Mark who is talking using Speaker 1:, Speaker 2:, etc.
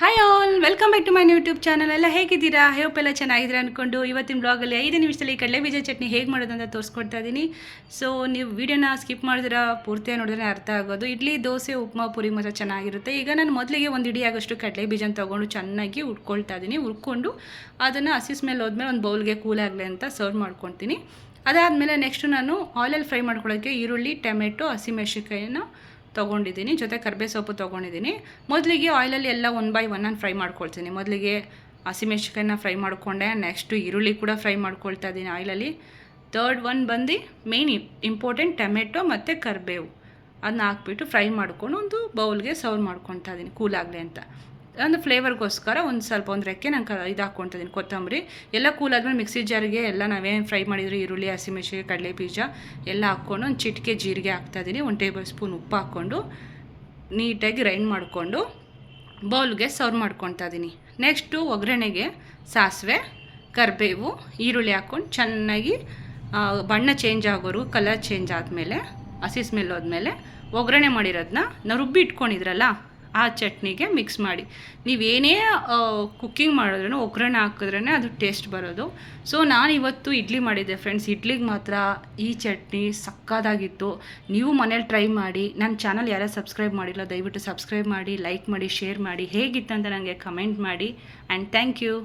Speaker 1: Hi all, welcome back to my YouTube channel. ಎಲ್ಲ ಹೇಗಿದ್ದೀರಾ? Hope ಎಲ್ಲ ಚೆನ್ನಾಗಿದ್ದೀರಾ ಅಂದ್ಕೊಂಡು ಇವತ್ತಿನ ಬ್ಲಾಗಲ್ಲಿ 5 ನಿಮಿಷದಲ್ಲಿ ಕಡಲೆ ಬೀಜ ಚಟ್ನಿ ಹೇಗೆ ಮಾಡೋದು ಅಂತ ತೋರಿಸ್ಕೊಡ್ತಾ ಇದ್ದೀನಿ. ಸೊ ನೀವು ವೀಡಿಯೋನ ಸ್ಕಿಪ್ ಮಾಡಿದ್ರೆ ಪೂರ್ತಿಯಾಗಿ ನೋಡಿದ್ರೆ ಅರ್ಥ ಆಗೋದು. ಇಡ್ಲಿ, ದೋಸೆ, ಉಪ್ಮಾ, ಪೂರಿ ಮಾತ್ರ ಚೆನ್ನಾಗಿರುತ್ತೆ. ಈಗ ನಾನು ಮೊದಲಿಗೆ ಒಂದು ಇಡೀ ಆಗೋಷ್ಟು ಕಡಲೆ ಬೀಜನ ತೊಗೊಂಡು ಚೆನ್ನಾಗಿ ಹುರ್ಕೊಳ್ತಾ ಇದ್ದೀನಿ. ಹುರ್ಕೊಂಡು ಅದನ್ನು ಹಸಿ ಸ್ಮೆಲ್ ಹೋದ್ಮೇಲೆ ಒಂದು ಬೌಲ್ಗೆ ಕೂಲಾಗಲಿ ಅಂತ ಸರ್ವ್ ಮಾಡ್ಕೊತೀನಿ. ಅದಾದಮೇಲೆ ನೆಕ್ಸ್ಟು ನಾನು ಆಯಿಲಲ್ಲಿ ಫ್ರೈ ಮಾಡ್ಕೊಳ್ಳೋಕ್ಕೆ ಈರುಳ್ಳಿ, ಟೊಮೆಟೊ, ಹಸಿಮೆಣಸಿನ್ಕಾಯಿನ ತೊಗೊಂಡಿದ್ದೀನಿ. ಜೊತೆ ಕರಿಬೇವು ಸೊಪ್ಪು ತೊಗೊಂಡಿದ್ದೀನಿ. ಮೊದಲಿಗೆ ಆಯಿಲಲ್ಲಿ ಎಲ್ಲ 1 by 1 ನಾನು ಫ್ರೈ ಮಾಡ್ಕೊಳ್ತೀನಿ. ಮೊದಲಿಗೆ ಹಸಿಮೆಣಸಿನ್ಕಾಯಿನ ಫ್ರೈ ಮಾಡಿಕೊಂಡೆ. ನೆಕ್ಸ್ಟು ಈರುಳ್ಳಿ ಕೂಡ ಫ್ರೈ ಮಾಡ್ಕೊಳ್ತಾ ಇದ್ದೀನಿ ಆಯಿಲಲ್ಲಿ. ಥರ್ಡ್ ಒನ್ ಬಂದು ಮೇಯ್ನ್ ಇಂಪಾರ್ಟೆಂಟ್ ಟೊಮೆಟೊ ಮತ್ತು ಕರಿಬೇವು ಅದನ್ನ ಹಾಕ್ಬಿಟ್ಟು ಫ್ರೈ ಮಾಡ್ಕೊಂಡು ಒಂದು ಬೌಲ್ಗೆ ಸರ್ವ್ ಮಾಡ್ಕೊತಾ ಇದ್ದೀನಿ ಕೂಲಾಗಲಿ ಅಂತ. ಒಂದು ಫ್ಲೇವರ್ಗೋಸ್ಕರ ಒಂದು ರೆಕ್ಕೆ ನಾನು ಇದು ಹಾಕ್ಕೊತಿದ್ದೀನಿ, ಕೊತ್ತಂಬರಿ. ಎಲ್ಲ ಕೂಲಾದ್ಮೇಲೆ ಮಿಕ್ಸಿ ಜಾರಿಗೆ ಎಲ್ಲ ನಾವೇನು ಫ್ರೈ ಮಾಡಿದ್ರು ಈರುಳ್ಳಿ, ಹಸಿಮೆಣಸಿನ್ಕಾಯಿ, ಕಡಲೆ ಬೀಜ ಎಲ್ಲ ಹಾಕ್ಕೊಂಡು ಒಂದು ಚಿಟಿಕೆ ಜೀರಿಗೆ ಹಾಕ್ತಾಯಿದ್ದೀನಿ. 1 ಟೇಬಲ್ ಸ್ಪೂನ್ ಉಪ್ಪು ಹಾಕ್ಕೊಂಡು ನೀಟಾಗಿ ಗ್ರೈಂಡ್ ಮಾಡಿಕೊಂಡು ಬೌಲ್ಗೆ ಸರ್ವ್ ಮಾಡ್ಕೊತಾ ಇದ್ದೀನಿ. ನೆಕ್ಸ್ಟು ಒಗ್ಗರಣೆಗೆ ಸಾಸಿವೆ, ಕರಿಬೇವು, ಈರುಳ್ಳಿ ಹಾಕ್ಕೊಂಡು ಚೆನ್ನಾಗಿ ಬಣ್ಣ ಚೇಂಜ್ ಆಗೋರು, ಕಲರ್ ಚೇಂಜ್ ಆದಮೇಲೆ ಹಸಿ ಸ್ಮೆಲ್ ಹೋದ್ಮೇಲೆ ಒಗ್ಗರಣೆ ಮಾಡಿರೋದನ್ನ ನಾವು ರುಬ್ಬಿ ಇಟ್ಕೊಂಡಿದ್ರಲ್ಲ ಆ ಚಟ್ನಿಗೆ ಮಿಕ್ಸ್ ಮಾಡಿ. ನೀವೇನೇ ಕುಕ್ಕಿಂಗ್ ಮಾಡಿದ್ರೂ ಒಗ್ಗರಣೆ ಹಾಕಿದ್ರೇ ಅದು ಟೇಸ್ಟ್ ಬರೋದು. ಸೊ ನಾನಿವತ್ತು ಇಡ್ಲಿ ಮಾಡಿದ್ದೆ ಫ್ರೆಂಡ್ಸ್. ಇಡ್ಲಿಗೆ ಮಾತ್ರ ಈ ಚಟ್ನಿ ಸಕ್ಕತ್ತಾಗಿತ್ತು. ನೀವು ಮನೇಲಿ ಟ್ರೈ ಮಾಡಿ. ನನ್ನ ಚಾನಲ್ ಯಾರು ಸಬ್ಸ್ಕ್ರೈಬ್ ಮಾಡಿಲ್ಲ ದಯವಿಟ್ಟು ಸಬ್ಸ್ಕ್ರೈಬ್ ಮಾಡಿ, ಲೈಕ್ ಮಾಡಿ, ಶೇರ್ ಮಾಡಿ. ಹೇಗಿತ್ತಂತ ನನಗೆ ಕಮೆಂಟ್ ಮಾಡಿ. And thank you.